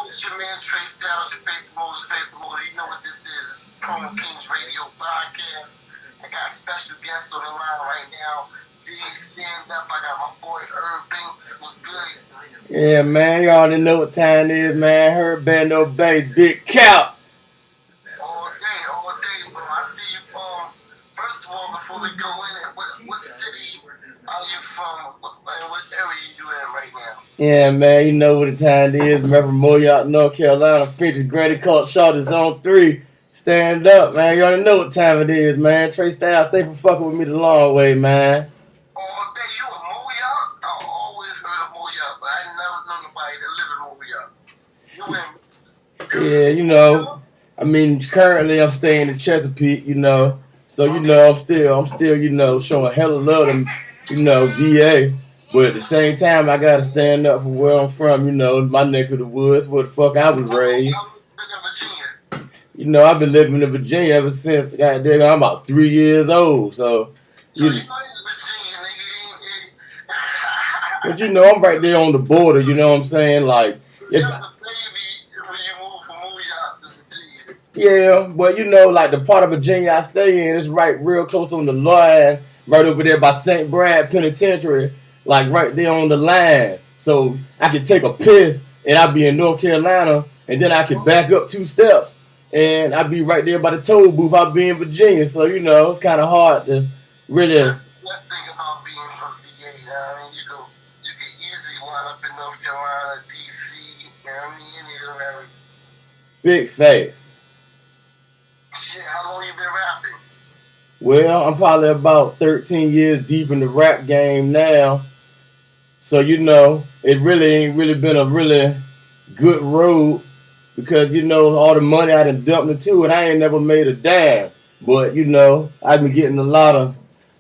It's your man Trey Styles, your favorite motor. You know what this is. It's Promo Kings Radio Podcast. I got special guests on the line right now. Bigg, stand up. I got my boy Herb Banks. What's good? Yeah, man, you already know what time it is, man. Herb Bando bass, Big Capp. All day, bro. I see you. First of all, before we go in it, what city are you from? What area you in right now? Yeah, man, you know what the time it is. Remember Moyout, North Carolina, French's Granny Court, Shorty Zone 3. Stand up, man. You already know what time it is, man. Trey Styles, thank you for fucking with me the long way, man. All day, you a Moyout? I always heard of Moyout, but I never know nobody that live in Moyout. Yeah, you know. I mean, currently I'm staying in Chesapeake, you know. So, you know, I'm still, you know, showing hella love to, you know, VA. But at the same time, I gotta stand up for where I'm from, you know, my neck of the woods, where the fuck I was raised. You know, I've been living in Virginia ever since, goddamn, I'm about 3 years old, so. So you know it's Virginia, nigga. But, you know, I'm right there on the border, you know what I'm saying? Like, you was a baby when you moved from Moyout to Virginia. Yeah, but you know, like the part of Virginia I stay in is right real close on the line, right over there by St. Brad Penitentiary, like right there on the line. So I could take a piss and I'd be in North Carolina, and then I could back up 2 steps and I'd be right there by the toll booth. I'd be in Virginia. So, you know, it's kind of hard to really. Let's think about being from VA. You know what I mean? You can easily wind up in North Carolina, DC, you know what I mean? Any of them areas. Big face. Shit, how long you been rapping? Well, I'm probably about 13 years deep in the rap game now. So, you know, it really ain't really been a really good road because, you know, all the money I done dumped into it, I ain't never made a dime. But, you know, I've been getting a lot of,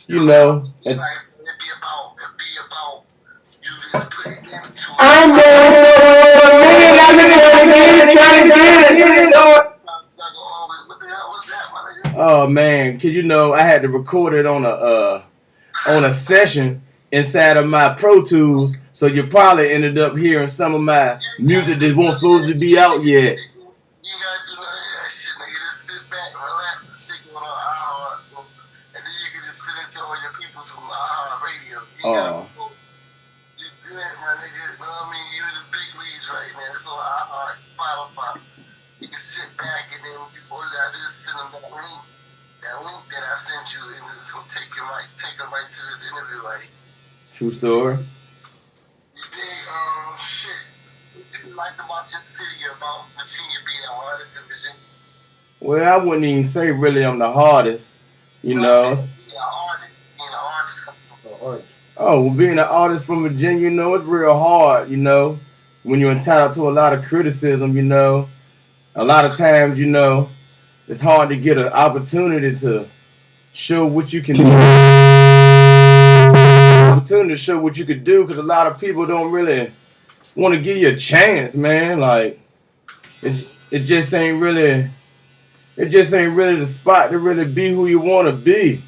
you know. It'd be about you just putting into I'm trying to get it. What the hell was that, my nigga? Oh man, cause you know I had to record it on a session inside of my Pro Tools, so you probably ended up hearing some of my music that wasn't supposed to be out yet. You gotta do none of that shit, nigga. Just sit back, relax, and sit on iHeart, and then you can just sit and tell all your peoples from iHeart Radio. You good, my nigga. You know what I mean? You in the big leagues right now. It's on iHeart, Spotify. You can sit back and then all you gotta do is send them that link. That link that I sent you, and it's gonna take them right to this interview, right? True story. You did, shit. What do you like about your city, about Virginia being the hardest in Virginia? Well, I wouldn't even say really I'm the hardest, you know. Being an artist. Oh, well, being an artist from Virginia, you know, it's real hard, you know, when you're entitled to a lot of criticism, you know. A lot of times, you know, it's hard to get an opportunity to show what you can do. Opportunity to show what you could do, because a lot of people don't really want to give you a chance, man. Like, it just ain't really the spot to really be who you want to be.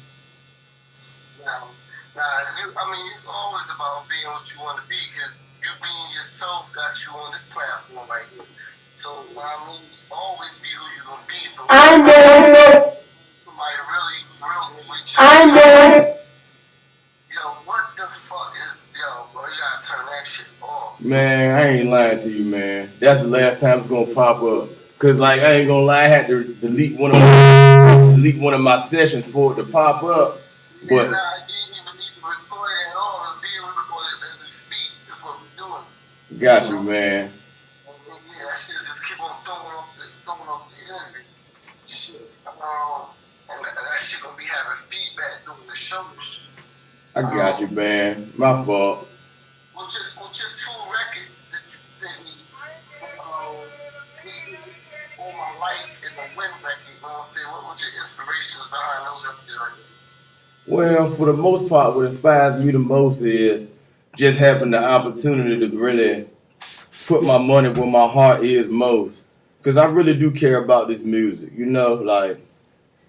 I mean, it's always about being what you want to be, because you being yourself got you on this platform right here. So, I mean, always be who you're going to be. But I know. Somebody really reach out. I know. Yo, what the fuck is, bro, you gotta turn that shit off. Man, I ain't lying to you, man. That's the last time it's going to pop up. Because, like, I ain't going to lie, I had to delete one of my sessions for it to pop up. But you didn't even need to record it at all. It's being recorded as we speak. That's what we're doing. Got you, man. Yeah, that shit just keep on throwing up the interview. Shit. And that shit gonna be having feedback during the shows. I got you, man. My fault. What's your 2 records that you sent me? All My Life and the Win record. You know what I'm saying? What's your inspirations behind those records right now? Well, for the most part, what inspires me the most is just having the opportunity to really put my money where my heart is most. Because I really do care about this music. You know, like,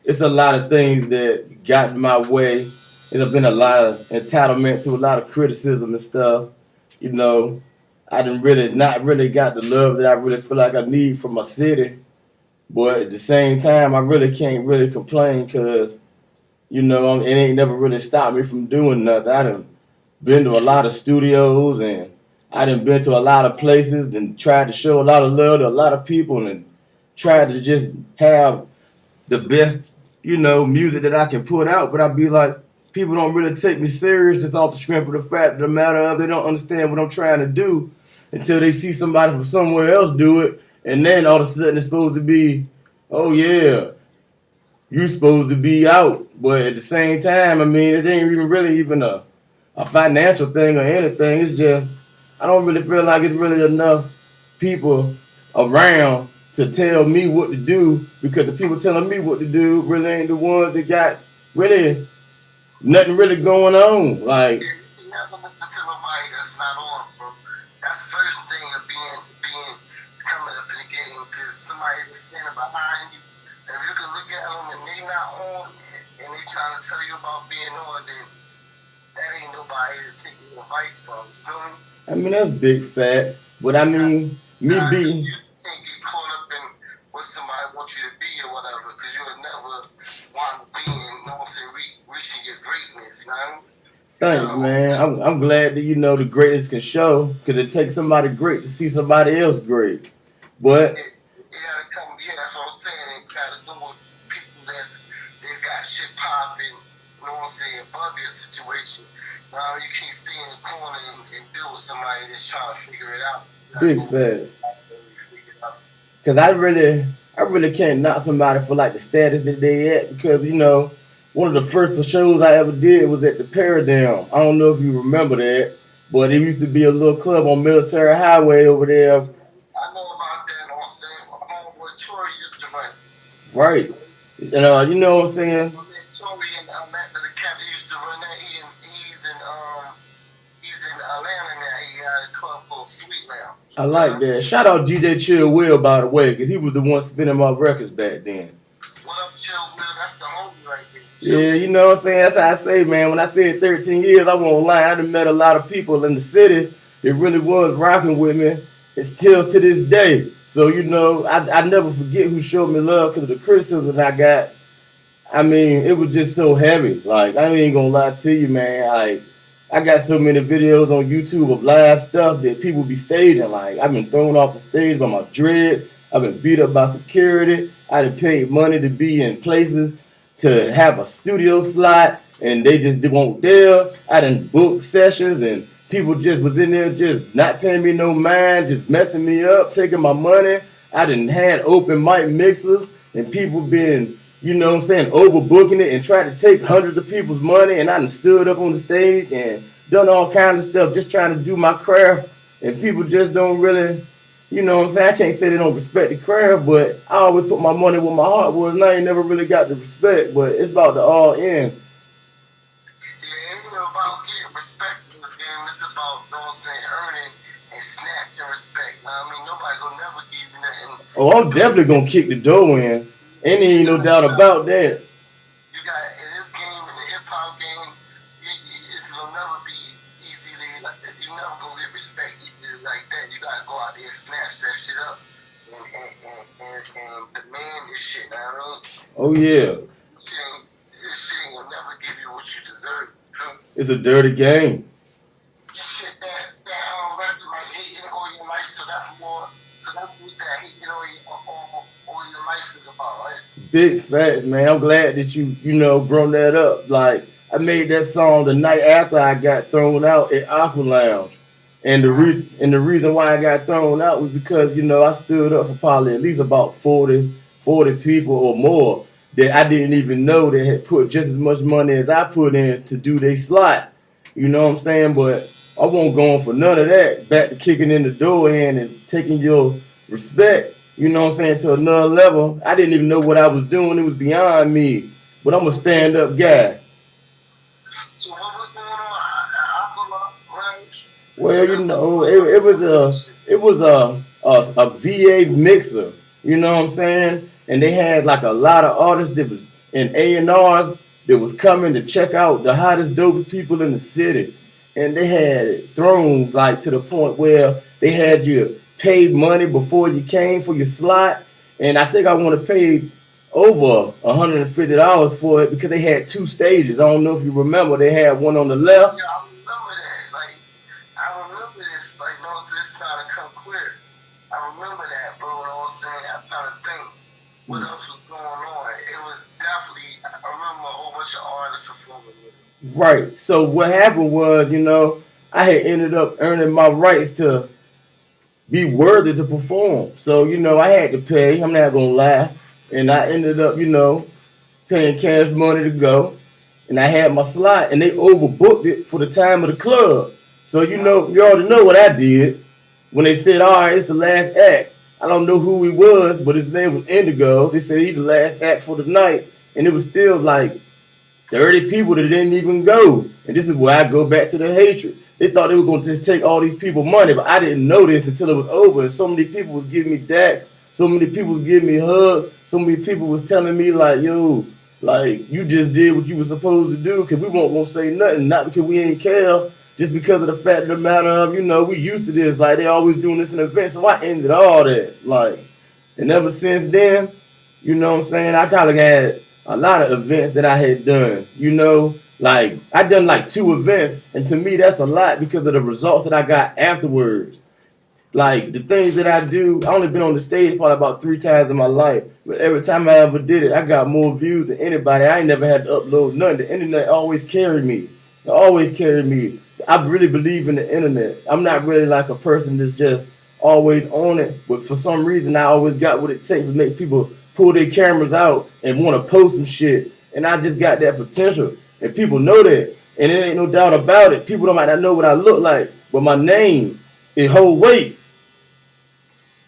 it's a lot of things that got in my way. There's been a lot of entitlement to a lot of criticism and stuff. You know, I done really not really got the love that I really feel like I need from my city. But at the same time, I really can't really complain because, it ain't never really stopped me from doing nothing. I done been to a lot of studios and I done been to a lot of places and tried to show a lot of love to a lot of people and tried to just have the best, music that I can put out. But I be like, people don't really take me serious just off the strength of the fact of the matter of they don't understand what I'm trying to do until they see somebody from somewhere else do it. And then all of a sudden it's supposed to be, oh yeah, you're supposed to be out. But at the same time, I mean, it ain't even really even a financial thing or anything. It's just, I don't really feel like it's really enough people around to tell me what to do because the people telling me what to do really ain't the ones that got really nothing really going on. Like, you never listen to nobody that's not on, bro. That's the first thing of being coming up in the game because somebody is standing behind you. And if you can look at them and they not on and they trying to tell you about being on, then that ain't nobody to take advice from. You know what I mean? I mean, that's big fact. But I mean, me being. You can't get caught up in what somebody wants you to be or whatever, because you'll never want to be in, reaching your greatness, you know? Thanks, man. I'm glad that the greatness can show because it takes somebody great to see somebody else great. But it gotta come, yeah, that's what I'm saying. It gotta do with people they got shit popping, you know what I'm saying, above your situation. You can't stay in the corner and deal with somebody that's trying to figure it out. big fact. Because I really can't knock somebody for like the status that they at because one of the first shows I ever did was at the Paradigm. I don't know if you remember that, but it used to be a little club on Military Highway over there. I know about that. I'm saying my homeboy Troy used to run. Right. You know what I'm saying? My man Troy and the Capp used to run that. He's in Atlanta now. He got a club called Sweet Lounge. I like that. Shout out DJ Chill Will, by the way, because he was the one spinning my records back then. What up, Chill Will? That's the homie right there. Yeah, you know what I'm saying? That's how I say, man. When I said 13 years, I won't lie. I done met a lot of people in the city that really was rocking with me. It's still to this day. So, I never forget who showed me love because of the criticism I got. I mean, it was just so heavy. Like, I ain't gonna lie to you, man. Like, I got so many videos on YouTube of live stuff that people be staging. Like, I've been thrown off the stage by my dreads. I've been beat up by security. I done paid money to be in places to have a studio slot, and they just won't there. I done booked sessions, and people just was in there just not paying me no mind, just messing me up, taking my money. I done had open mic mixers, and people been, overbooking it and tried to take hundreds of people's money, and I done stood up on the stage and done all kinds of stuff just trying to do my craft, and people just don't really, I can't say they don't respect the craft, but I always put my money where my heart was, and I ain't never really got the respect, but it's about the all in. Yeah, it ain't about getting respect in this game. It's about, earning and snatching respect. I mean, nobody gonna never give you nothing. Oh, I'm definitely gonna kick the door in. Ain't no doubt about that. You got in this game, in the hip hop game, it's gonna never be easy. You never gonna get respect like that. You gotta go out there and snatch that shit up and demand this shit. You know what I mean? Oh yeah. This shit ain't gonna never give you what you deserve. It's a dirty game. Shit that record like hating all your life, so that's what that hating all your life is about, right? Big facts, man. I'm glad that you brought that up. Like, I made that song the night after I got thrown out at Aqua Lounge. And the reason why I got thrown out was because, I stood up for probably at least about 40 people or more that I didn't even know that had put just as much money as I put in to do their slot. You know what I'm saying? But I won't go on for none of that. Back to kicking in the door in and taking your respect, to another level. I didn't even know what I was doing. It was beyond me. But I'm a stand-up guy. So what was going on? Well, it was a VA mixer. You know what I'm saying? And they had like a lot of artists that was in A&Rs that was coming to check out the hottest, dopest people in the city. and they had it thrown like to the point where they had you pay money before you came for your slot, and I think I want to pay over $150 for it because they had two stages. I don't know if you remember. They had one on the left. Yeah, I remember that. Like, I remember this. Like, no, this trying to come clear. I remember that, bro. You know what I'm saying? I'm trying to think what else was going on. It was definitely, I remember a whole bunch of artists performing with it. Right. So what happened was, I had ended up earning my rights to be worthy to perform. So, I had to pay. I'm not gonna lie. And I ended up, paying cash money to go. And I had my slot and they overbooked it for the time of the club. So, you already know what I did. When they said, all right, it's the last act. I don't know who he was, but his name was Indigo. They said he's the last act for the night. And it was still like 30 people that didn't even go. And this is where I go back to the hatred. They thought they were going to just take all these people money, but I didn't know this until it was over. And so many people was giving me dacks. So many people was giving me hugs. So many people was telling me like, yo, like you just did what you were supposed to do because we weren't going to say nothing. Not because we ain't care, just because of the fact of the matter of, we used to this. Like they always doing this in events. So I ended all that. Like, and ever since then, you know what I'm saying? I kind of had a lot of events that I had done, like I done like 2 events, and to me that's a lot because of the results that I got afterwards. Like the things that I do, I only been on the stage probably about 3 times in my life, but every time I ever did it, I got more views than anybody. I ain't never had to upload nothing. The internet always carried me. It always carried me. I really believe in the internet. I'm not really like a person that's just always on it, but for some reason I always got what it takes to make people pull their cameras out and want to post some shit. And I just got that potential. And people know that. And it ain't no doubt about it. People might not know what I look like, but my name is whole weight.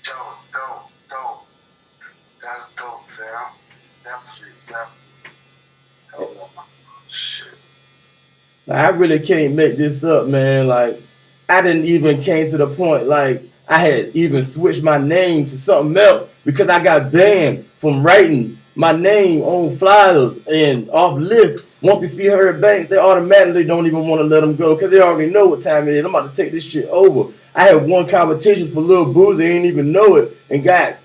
Dope. That's dope, fam. Definitely. Oh, shit. Like, I really can't make this up, man. Like, I didn't even came to the point, like, I had even switched my name to something else because I got banned from writing my name on flyers and off lists. Want to see Herb Banks, they automatically don't even want to let them go because they already know what time it is. I'm about to take this shit over. I had one competition for Lil Boozy, they didn't even know it, and got,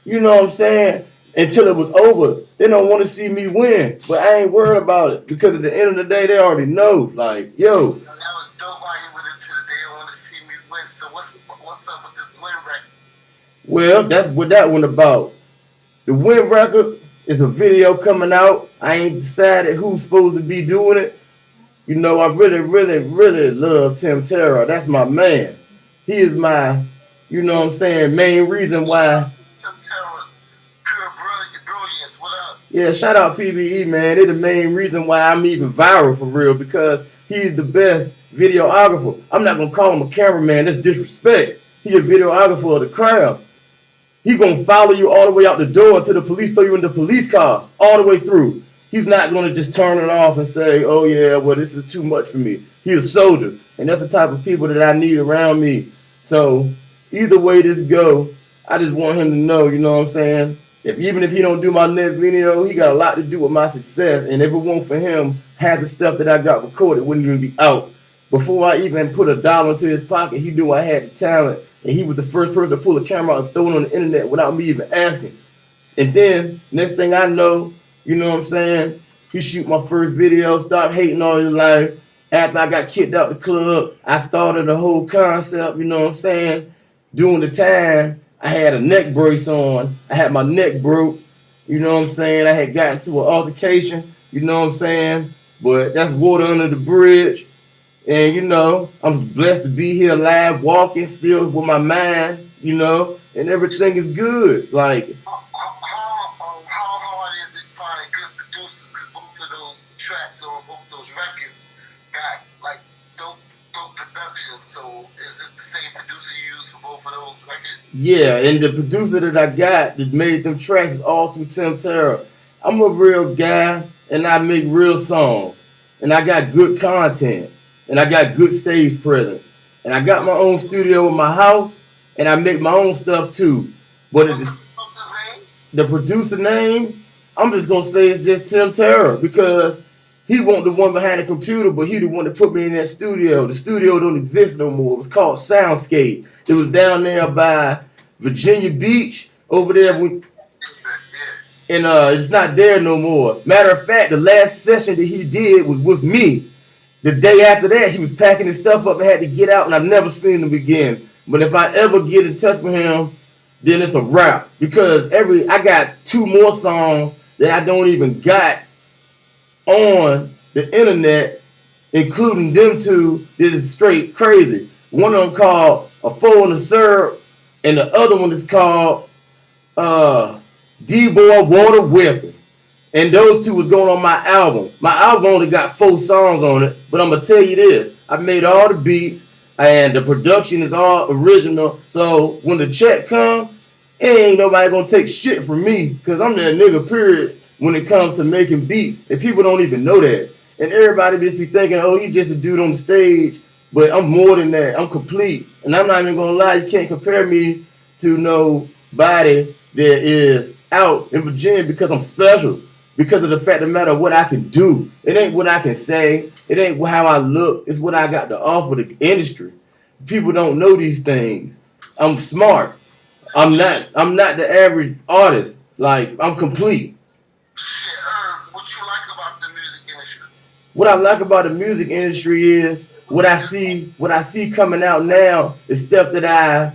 you know what I'm saying, until it was over. They don't want to see me win, but I ain't worried about it because at the end of the day, they already know. Like, yo. That was dope how you went into the day. They want to see me win. So what's up with this win record? Well, that's what that one about. The win record is a video coming out. I ain't decided who's supposed to be doing it. I really, really, really love Tim Terra. That's my man. He is my, main reason why. Tim Terra, pure brilliance. What up? Yeah, shout out PBE, man. They're the main reason why I'm even viral for real because he's the best videographer. I'm not going to call him a cameraman. That's disrespect. He's a videographer of the crowd. He gonna follow you all the way out the door until the police throw you in the police car, all the way through. He's not gonna just turn it off and say, oh yeah, well this is too much for me. He's a soldier, and that's the type of people that I need around me. So either way this go, I just want him to know, you know what I'm saying? Even if he don't do my next video, he got a lot to do with my success. And if it weren't for him, half the stuff that I got recorded wouldn't even be out. Before I even put $1 into his pocket, he knew I had the talent. And he was the first person to pull a camera out and throw it on the internet without me even asking. And then, next thing I know, you know what I'm saying? He shoot my first video, stop hating all his life. After I got kicked out the club, I thought of the whole concept, you know what I'm saying? During the time, I had a neck brace on. I had my neck broke, you know what I'm saying? I had gotten to an altercation, you know what I'm saying? But that's water under the bridge. And, I'm blessed to be here live, walking, still with my mind, and everything is good. Like, how hard is it finding good producers? Because both of those tracks or both of those records got, like, dope production. So is it the same producer you use for both of those records? Yeah, and the producer that I got that made them tracks is all through Tim Terra. I'm a real guy, and I make real songs. And I got good content. And I got good stage presence. And I got my own studio in my house. And I make my own stuff too. But the producer name, I'm just going to say it's just Tim Terra. Because He wasn't the one behind the computer, but he the one that put me in that studio. The studio don't exist no more. It was called Soundscape. It was down there by Virginia Beach over there. And it's not there no more. Matter of fact, the last session that he did was with me. The day after that, he was packing his stuff up and had to get out, and I've never seen him again. But if I ever get in touch with him, then it's a wrap. Because I got 2 more songs that I don't even got on the internet, including them 2. This is straight crazy. One of them called A Four in the Syrup, and the other one is called D-Boy Water Whipping. And those 2 was going on my album. My album only got 4 songs on it, but I'm going to tell you this. I made all the beats, and the production is all original. So when the check comes, ain't nobody going to take shit from me, because I'm that nigga, period, when it comes to making beats. And people don't even know that. And everybody just be thinking, oh, you just a dude on the stage. But I'm more than that. I'm complete. And I'm not even going to lie, you can't compare me to nobody that is out in Virginia, because I'm special. Because of the fact of the matter, what I can do. It ain't what I can say. It ain't how I look. It's what I got to offer the industry. People don't know these things. I'm smart. I'm not the average artist. Like, I'm complete. Shit, what you like about the music industry? What I like about the music industry is what I see coming out now is stuff that I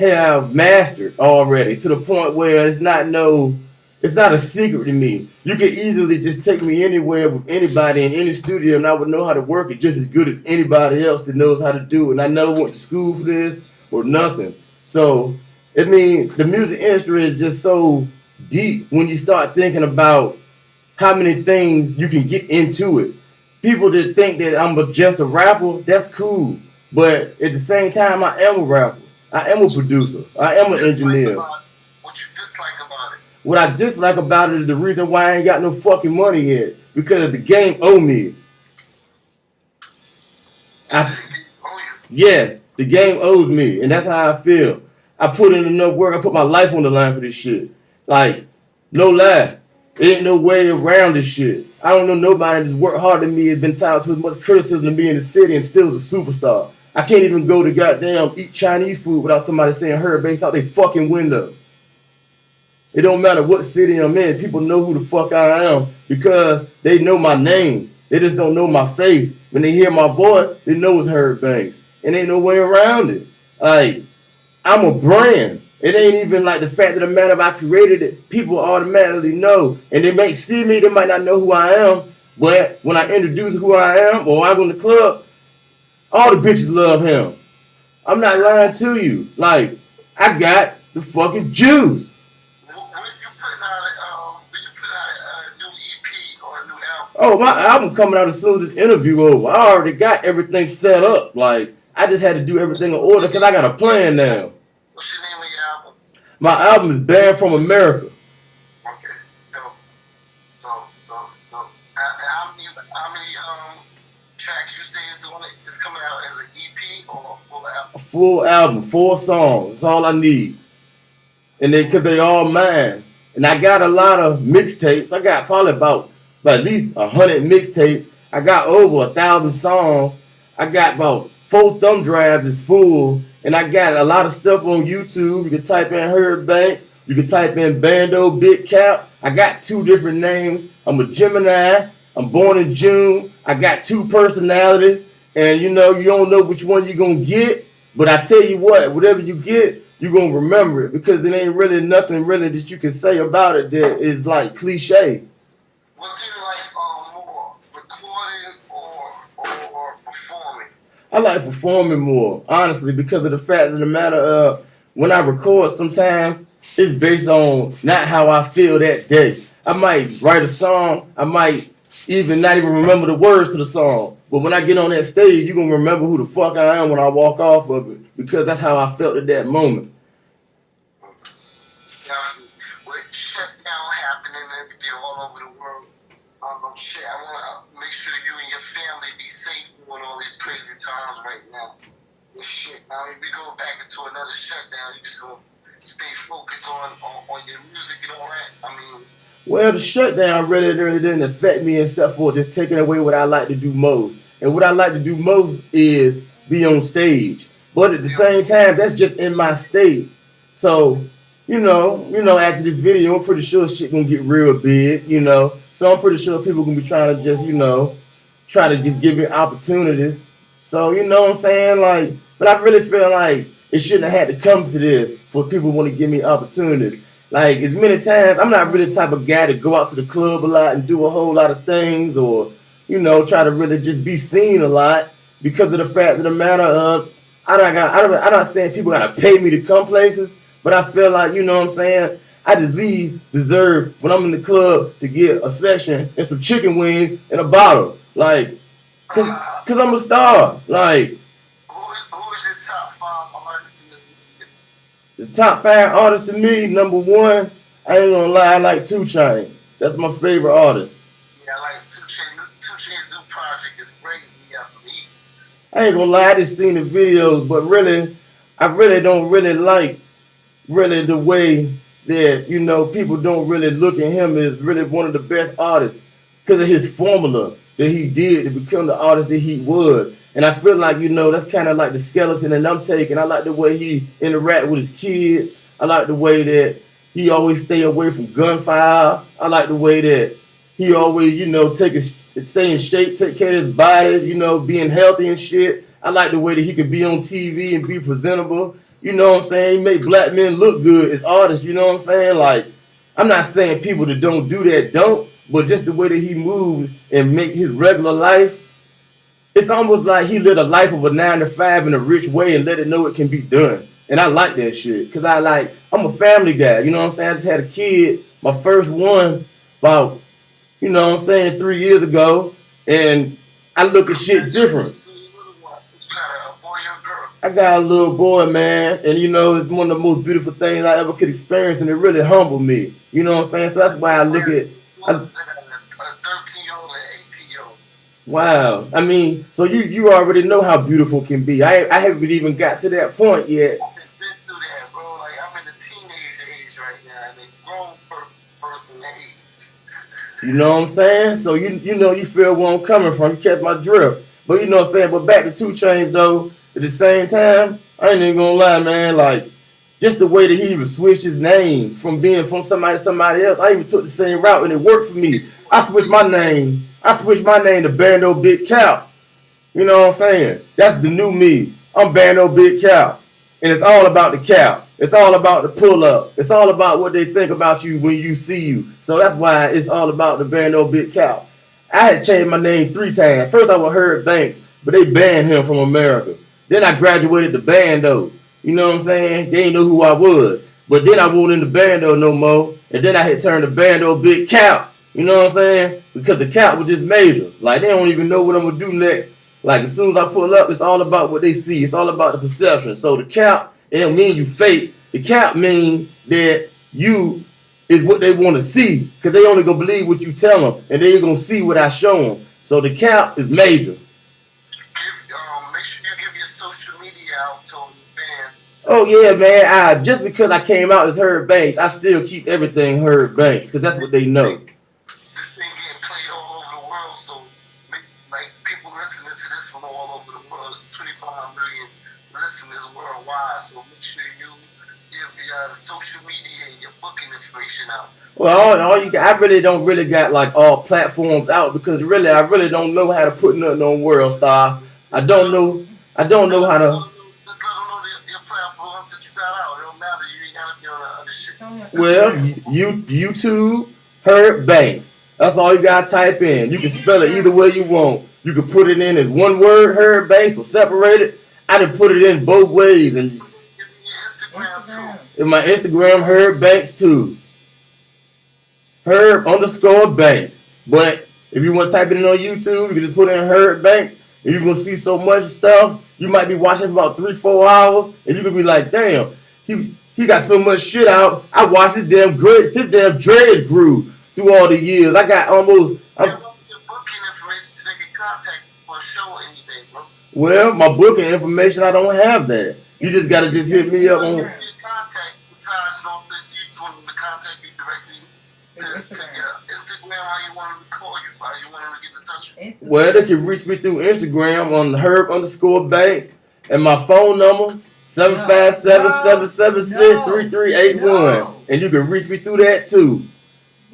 have mastered already, to the point where it's not a secret to me. You could easily just take me anywhere with anybody in any studio, and I would know how to work it just as good as anybody else that knows how to do it. And I never went to school for this or nothing. So, I mean, the music industry is just so deep when you start thinking about how many things you can get into it. People just think that I'm just a rapper. That's cool. But at the same time, I am a rapper. I am a producer. I am an engineer. What you dislike about it? What I dislike about it is the reason why I ain't got no fucking money yet. Because the game owe me. Yes, the game owes me. And that's how I feel. I put in enough work. I put my life on the line for this shit. Like, no lie. There ain't no way around this shit. I don't know nobody that's worked harder than me, has been tied to as much criticism than me in the city, and still is a superstar. I can't even go to goddamn eat Chinese food without somebody saying her based out their fucking window. It don't matter what city I'm in. People know who the fuck I am because they know my name. They just don't know my face. When they hear my voice, they know it's Herb Banks. And ain't no way around it. Like, I'm a brand. It ain't even like the fact of the matter if I created it, people automatically know. And they might see me, they might not know who I am. But when I introduce who I am or I go in the club, all the bitches love him. I'm not lying to you. Like, I got the fucking juice. When you put out a new EP or a new album? Oh, my album coming out as soon as this interview over. I already got everything set up. Like, I just had to do everything in order because I got a plan now. What's your name of your album? My album is Banned from America. Okay, dope. How many tracks you say is on it? Is coming out as an EP or a full album? A full album, 4 songs. That's all I need. And because they all mine. And I got a lot of mixtapes. I got probably about at least 100 mixtapes. I got over 1,000 songs. I got about 4 thumb drives is full. And I got a lot of stuff on YouTube. You can type in Herb Banks. You can type in Bando, Bigg, Capp. I got 2 different names. I'm a Gemini. I'm born in June. I got 2 personalities. And you don't know which one you're going to get. But I tell you what, whatever you get, you're going to remember it. Because it ain't really nothing really that you can say about it that is like cliche. What do you like more, recording or performing? I like performing more, honestly, because of the fact of the matter of when I record sometimes, it's based on not how I feel that day. I might write a song, I might not even remember the words to the song. But when I get on that stage, you're going to remember who the fuck I am when I walk off of it. Because that's how I felt at that moment. With shutdown happening and everything all over the world, shit, I want to make sure you and your family be safe during all these crazy times right now. This shit. Now, if we go back into another shutdown, you just going to stay focused on your music and all that. I mean, Well, the shutdown really didn't affect me except for just taking away what I like to do most. And what I like to do most is be on stage. But at the same time, that's just in my state. So, after this video, I'm pretty sure shit gonna get real big. So I'm pretty sure people gonna be trying to just, try to just give me opportunities. So, you know what I'm saying? Like, but I really feel like it shouldn't have had to come to this for people want to give me opportunities. Like, as many times, I'm not really the type of guy to go out to the club a lot and do a whole lot of things or, try to really just be seen a lot because of the fact of the matter of, I'm not saying people got to pay me to come places, but I feel like, you know what I'm saying? I at least deserve, when I'm in the club, to get a section and some chicken wings and a bottle. Like, cause I'm a star. Like, who is your top 5 artists in this music? the top 5 artists to me, number one, I ain't gonna lie, I like 2 Chainz. That's my favorite artist. Yeah, I like 2 Chainz. 2 Chainz' new project is crazy. Yeah, for me. I ain't gonna lie, I just seen the videos, but really, I really don't really like really the way that, people don't really look at him as really one of the best artists because of his formula that he did to become the artist that he was. And I feel like, that's kind of like the skeleton that I'm taking. I like the way he interact with his kids. I like the way that he always stay away from gunfire. I like the way that he always, stay in shape, take care of his body, being healthy and shit. I like the way that he could be on TV and be presentable. You know what I'm saying? He make black men look good as artists, you know what I'm saying? Like, I'm not saying people that don't do that don't, but just the way that he moves and make his regular life, it's almost like he lived a life of a 9 to 5 in a rich way and let it know it can be done. And I like that shit. Cause I'm a family guy, you know what I'm saying? I just had a kid, my first one, about, 3 years ago. And I look at shit different. I got a little boy, man, and it's one of the most beautiful things I ever could experience, and it really humbled me. You know what I'm saying? So that's why I look at. A 13-year-old and 18-year-old. Wow. I mean, so you already know how beautiful can be. I haven't even got to that point yet. I've been through that, bro. Like, I'm in the teenage age right now, and a grown person age. You know what I'm saying? So you feel where I'm coming from. You catch my drift. But you know what I'm saying? But back to 2 Chainz though. At the same time, I ain't even gonna lie, man. Like, just the way that he even switched his name from being from somebody to somebody else. I even took the same route and it worked for me. I switched my name to Bando Big Capp. You know what I'm saying? That's the new me. I'm Bando Big Capp. And it's all about the cap. It's all about the pull up. It's all about what they think about you when you see you. So that's why it's all about the Bando Big Capp. I had changed my name 3 times. First I was Herb Banks, but they banned him from America. Then I graduated to Bando. You know what I'm saying? They didn't know who I was. But then I wasn't in the Bando no more. And then I had turned to Bando Big Capp. You know what I'm saying? Because the cap was just major. Like, they don't even know what I'm going to do next. Like, as soon as I pull up, it's all about what they see. It's all about the perception. So the cap, it don't mean you fake. The cap mean that you is what they want to see. Because they only going to believe what you tell them. And they ain't going to see what I show them. So the cap is major. Make sure you give your social media out to your fans. Oh, yeah, man. Just because I came out as Herb Banks, I still keep everything Herb Banks. Because that's what they know. This thing getting played all over the world. So, like, people listening to this from all over the world. There's 25 million listeners worldwide. So make sure you give your social media and your booking information out. Well, I really don't got like all platforms out because really I really don't know how to put nothing on World Star. I don't know how to. Just let them know your platforms that you got out. It don't matter. You ain't gotta be on the other shit. Well, YouTube Herb Banks. That's all you gotta type in. You can spell it either way you want. You can put it in as one word, Herb Banks, or separate it. I done put it in both ways, and give me your Instagram too. In my Instagram, Herb Banks too. Herb_Banks. But if you want to type it in on YouTube, you can just put in Herb Banks, and you're gonna see so much stuff. You might be watching for about 3-4 hours, and you could be like, damn, he got so much shit out. I watched his damn dreads grew through all the years. I got almost. Your booking information so they can contact you for a show or anything, bro. Well, my booking information, I don't have that. You just gotta hit me up on. Contact besides you to contact you directly to your Instagram, how you want them to call you, how you want them to get in touch with you. Well, they can reach me through Instagram on Herb_Banks and my phone number 757-776-3381. And you can reach me through that too. I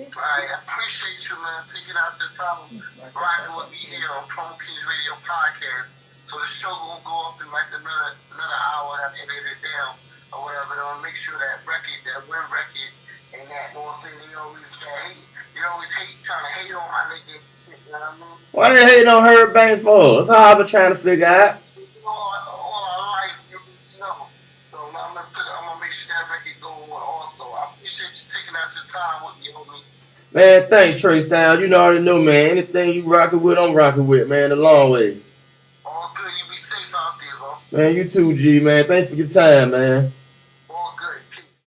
appreciate you, man, taking out the time rocking with me here on Promo Kings Radio Podcast. So the show gonna go up in like another hour and edit it down or whatever. I'm gonna make sure that record, that win record, and that, you know what I'm saying, they always hate, trying to hate on my nigga and shit, you know what I mean? Why they hating on Herb Banks for? That's all I've been trying to figure out. All our life, you know. So I'm gonna make sure that record go on also. I appreciate you taking out your time with me, homie. Man, thanks, Trey Styles. You already know, man. Anything you rocking with, I'm rocking with, man. The long way. All good. You be safe out there, bro. Man, you too, G, man. Thanks for your time, man.